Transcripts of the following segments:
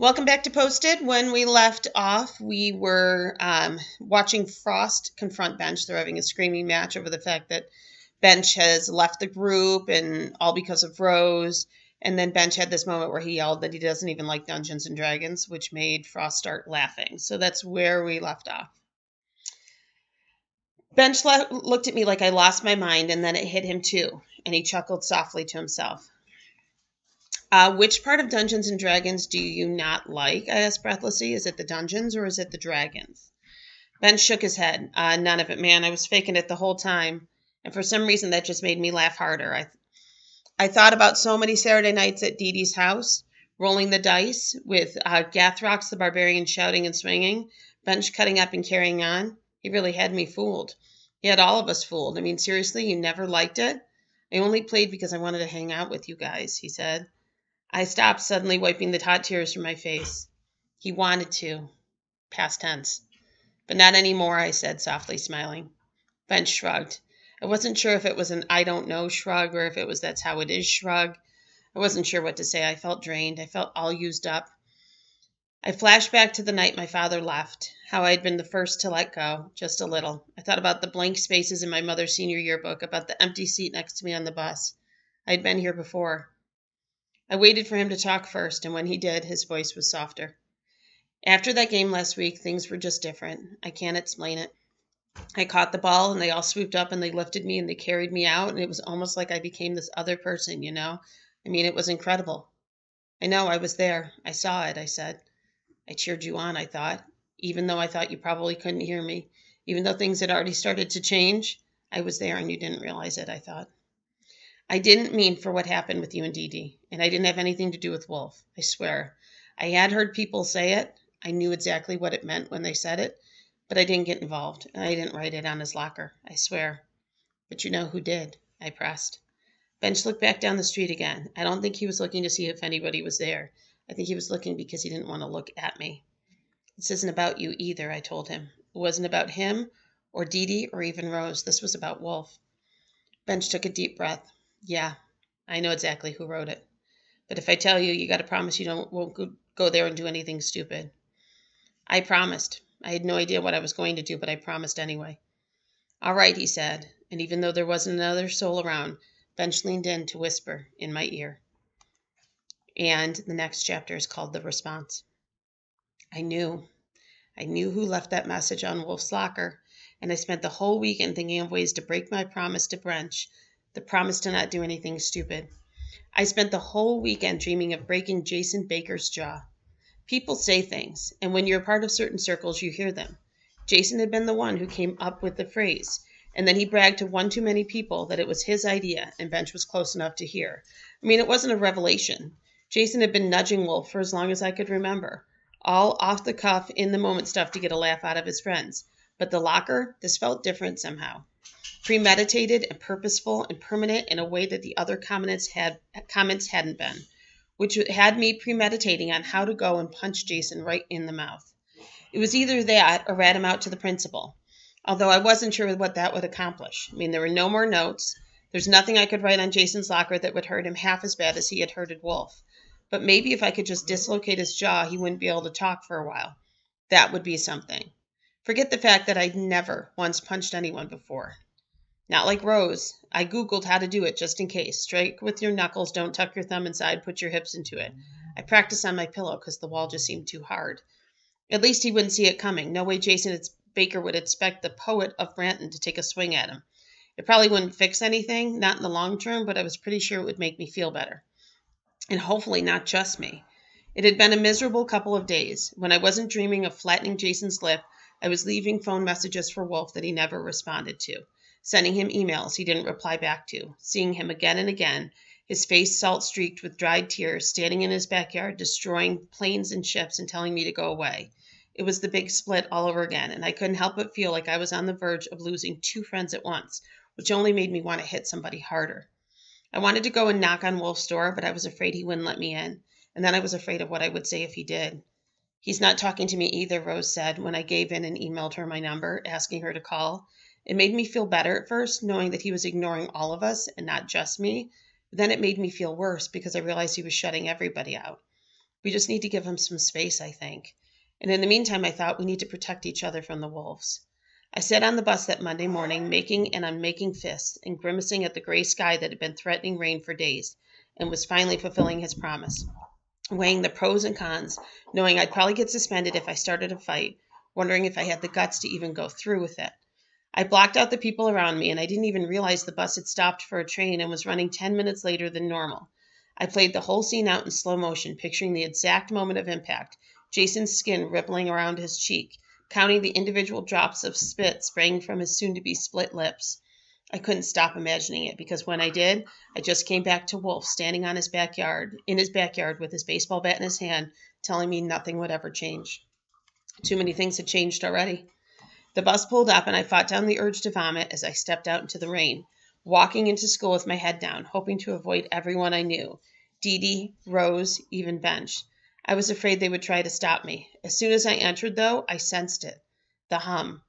Welcome back to Posted. When we left off, we were watching Frost confront Bench. They're having a screaming match over the fact that Bench has left the group and all because of Rose. And then Bench had this moment where he yelled that he doesn't even like Dungeons and Dragons, which made Frost start laughing. So that's where we left off. Bench looked at me like I lost my mind, and then it hit him too. And he chuckled softly to himself. Which part of Dungeons and Dragons do you not like? I asked breathlessly. Is it the dungeons or is it the dragons? Ben shook his head. None of it, man. I was faking it the whole time. And for some reason, that just made me laugh harder. I thought about so many Saturday nights at Dee Dee's house, rolling the dice with Gathrox the barbarian shouting and swinging, Bench cutting up and carrying on. He really had me fooled. He had all of us fooled. I mean, seriously, you never liked it? I only played because I wanted to hang out with you guys, he said. I stopped, suddenly wiping the hot tears from my face. He wanted to. Past tense. But not anymore, I said, softly smiling. Bench shrugged. I wasn't sure if it was an I don't know shrug or if it was that's how it is shrug. I wasn't sure what to say. I felt drained. I felt all used up. I flashed back to the night my father left, how I had been the first to let go, just a little. I thought about the blank spaces in my mother's senior yearbook, about the empty seat next to me on the bus. I had been here before. I waited for him to talk first, and when he did, his voice was softer. After that game last week, things were just different. I can't explain it. I caught the ball, and they all swooped up, and they lifted me, and they carried me out, and it was almost like I became this other person, you know? I mean, it was incredible. I know, I was there. I saw it, I said. I cheered you on, I thought, even though I thought you probably couldn't hear me. Even though things had already started to change, I was there, and you didn't realize it, I thought. I didn't mean for what happened with you and Dee Dee, and I didn't have anything to do with Wolf. I swear. I had heard people say it. I knew exactly what it meant when they said it, but I didn't get involved, and I didn't write it on his locker. I swear. But you know who did? I pressed. Bench looked back down the street again. I don't think he was looking to see if anybody was there. I think he was looking because he didn't want to look at me. This isn't about you either, I told him. It wasn't about him or Dee Dee or even Rose. This was about Wolf. Bench took a deep breath. Yeah, I know exactly who wrote it. But if I tell you, you got to promise you won't go there and do anything stupid. I promised. I had no idea what I was going to do, but I promised anyway. All right, he said, and even though there wasn't another soul around, Bench leaned in to whisper in my ear. And the next chapter is called The Response. I knew who left that message on Wolf's locker, and I spent the whole weekend thinking of ways to break my promise to Bench, the promise to not do anything stupid. I spent the whole weekend dreaming of breaking Jason Baker's jaw. People say things, and when you're part of certain circles, you hear them. Jason had been the one who came up with the phrase, and then he bragged to one too many people that it was his idea, and Bench was close enough to hear. I mean, it wasn't a revelation. Jason had been nudging Wolf for as long as I could remember. All off the cuff, in the moment stuff to get a laugh out of his friends. But the locker, this felt different somehow. Premeditated and purposeful and permanent in a way that the other comments hadn't been, which had me premeditating on how to go and punch Jason right in the mouth. It was either that or rat him out to the principal, although I wasn't sure what that would accomplish. I mean, there were no more notes. There's nothing I could write on Jason's locker that would hurt him half as bad as he had hurted Wolf. But maybe if I could just dislocate his jaw, he wouldn't be able to talk for a while. That would be something. Forget the fact that I'd never once punched anyone before. Not like Rose. I Googled how to do it just in case. Strike with your knuckles, don't tuck your thumb inside, put your hips into it. I practiced on my pillow because the wall just seemed too hard. At least he wouldn't see it coming. No way Jason Baker would expect the poet of Branton to take a swing at him. It probably wouldn't fix anything, not in the long term, but I was pretty sure it would make me feel better. And hopefully not just me. It had been a miserable couple of days. When I wasn't dreaming of flattening Jason's lip, I was leaving phone messages for Wolf that he never responded to. Sending him emails he didn't reply back to, seeing him again and again, his face salt-streaked with dried tears, standing in his backyard, destroying planes and ships and telling me to go away. It was the big split all over again, and I couldn't help but feel like I was on the verge of losing two friends at once, which only made me want to hit somebody harder. I wanted to go and knock on Wolf's door, but I was afraid he wouldn't let me in, and then I was afraid of what I would say if he did. He's not talking to me either, Rose said when I gave in and emailed her my number, asking her to call. It made me feel better at first, knowing that he was ignoring all of us and not just me. But then it made me feel worse because I realized he was shutting everybody out. We just need to give him some space, I think. And in the meantime, I thought we need to protect each other from the wolves. I sat on the bus that Monday morning, making and unmaking fists and grimacing at the gray sky that had been threatening rain for days and was finally fulfilling his promise, weighing the pros and cons, knowing I'd probably get suspended if I started a fight, wondering if I had the guts to even go through with it. I blocked out the people around me, and I didn't even realize the bus had stopped for a train and was running 10 minutes later than normal. I played the whole scene out in slow motion, picturing the exact moment of impact, Jason's skin rippling around his cheek, counting the individual drops of spit spraying from his soon-to-be split lips. I couldn't stop imagining it, because when I did, I just came back to Wolf standing in his backyard with his baseball bat in his hand, telling me nothing would ever change. Too many things had changed already. The bus pulled up, and I fought down the urge to vomit as I stepped out into the rain, walking into school with my head down, hoping to avoid everyone I knew, Dee Dee, Rose, even Bench. I was afraid they would try to stop me. As soon as I entered, though, I sensed it. The hum.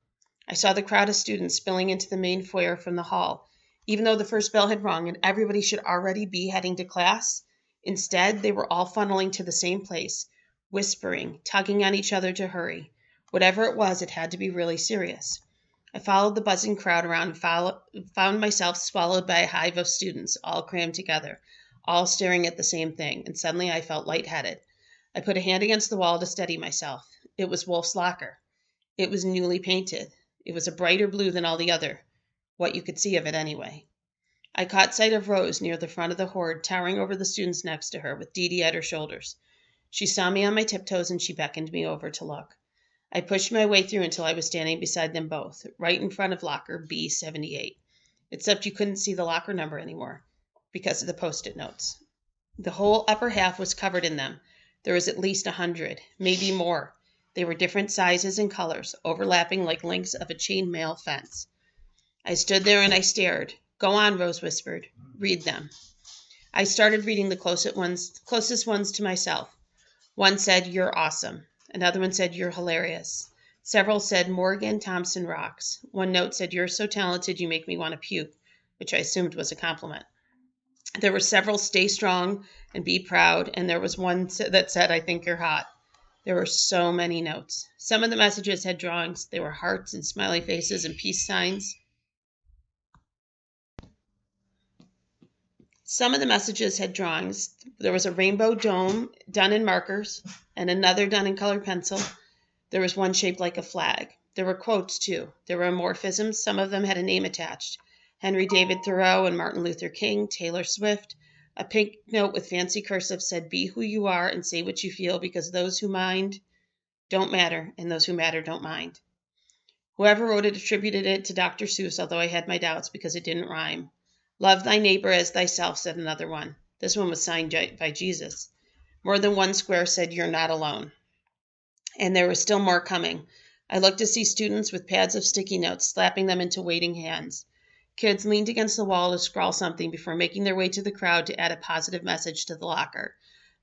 I saw the crowd of students spilling into the main foyer from the hall. Even though the first bell had rung and everybody should already be heading to class, instead they were all funneling to the same place, whispering, tugging on each other to hurry. Whatever it was, it had to be really serious. I followed the buzzing crowd around and found myself swallowed by a hive of students, all crammed together, all staring at the same thing, and suddenly I felt lightheaded. I put a hand against the wall to steady myself. It was Wolf's locker. It was newly painted. It was a brighter blue than all the other, what you could see of it anyway. I caught sight of Rose near the front of the horde, towering over the students next to her, with Dee Dee at her shoulders. She saw me on my tiptoes, and she beckoned me over to look. I pushed my way through until I was standing beside them both, right in front of locker B78, except you couldn't see the locker number anymore because of the Post-it notes. The whole upper half was covered in them. There was at least 100, maybe more. They were different sizes and colors, overlapping like links of a chainmail fence. I stood there and I stared. "Go on," Rose whispered. "Read them." I started reading the closest ones to myself. One said, "You're awesome." Another one said, "You're hilarious." Several said, "Morgan Thompson rocks." One note said, "You're so talented you make me want to puke," which I assumed was a compliment. There were several, "Stay strong and be proud," and there was one that said, "I think you're hot." There were so many notes. Some of the messages had drawings. They were hearts and smiley faces and peace signs. Some of the messages had drawings. There was a rainbow dome done in markers and another done in colored pencil. There was one shaped like a flag. There were quotes, too. There were morphisms. Some of them had a name attached. Henry David Thoreau and Martin Luther King, Taylor Swift. A pink note with fancy cursive said, "Be who you are and say what you feel, because those who mind don't matter, and those who matter don't mind." Whoever wrote it attributed it to Dr. Seuss, although I had my doubts because it didn't rhyme. "Love thy neighbor as thyself," said another one. This one was signed by Jesus. More than one square said, "You're not alone." And there was still more coming. I looked to see students with pads of sticky notes slapping them into waiting hands. Kids leaned against the wall to scrawl something before making their way to the crowd to add a positive message to the locker.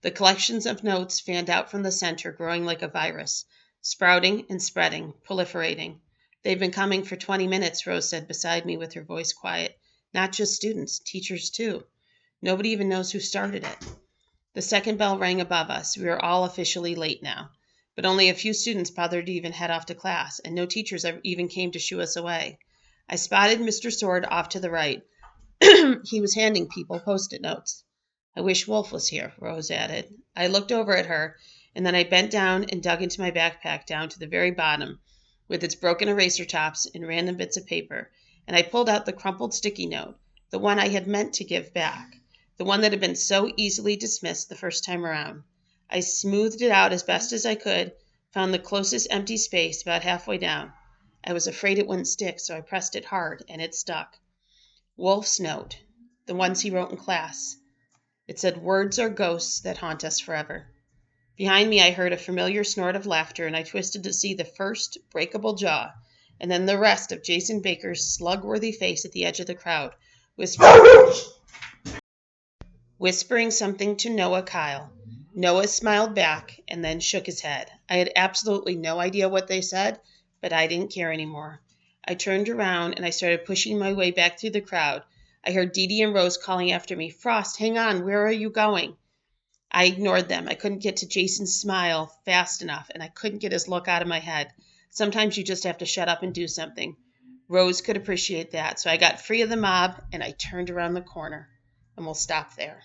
The collections of notes fanned out from the center, growing like a virus, sprouting and spreading, proliferating. "They've been coming for 20 minutes, Rose said beside me with her voice quiet. "Not just students, teachers too. Nobody even knows who started it." The second bell rang above us. We were all officially late now. But only a few students bothered to even head off to class, and no teachers even came to shoo us away. I spotted Mr. Sword off to the right. He was handing people Post-it notes. "I wish Wolf was here," Rose added. I looked over at her, and then I bent down and dug into my backpack down to the very bottom, with its broken eraser tops and random bits of paper, and I pulled out the crumpled sticky note, the one I had meant to give back, the one that had been so easily dismissed the first time around. I smoothed it out as best as I could, found the closest empty space about halfway down. I was afraid it wouldn't stick, so I pressed it hard, and it stuck. Wolf's note, the ones he wrote in class. It said, "Words are ghosts that haunt us forever." Behind me I heard a familiar snort of laughter, and I twisted to see the first breakable jaw, and then the rest of Jason Baker's slug-worthy face at the edge of the crowd, whispering something to Noah Kyle. Noah smiled back and then shook his head. I had absolutely no idea what they said, but I didn't care anymore. I turned around and I started pushing my way back through the crowd. I heard Dee Dee and Rose calling after me, "Frost, hang on, where are you going?" I ignored them. I couldn't get to Jason's smile fast enough, and I couldn't get his look out of my head. Sometimes you just have to shut up and do something. Rose could appreciate that, so I got free of the mob and I turned around the corner. And we'll stop there.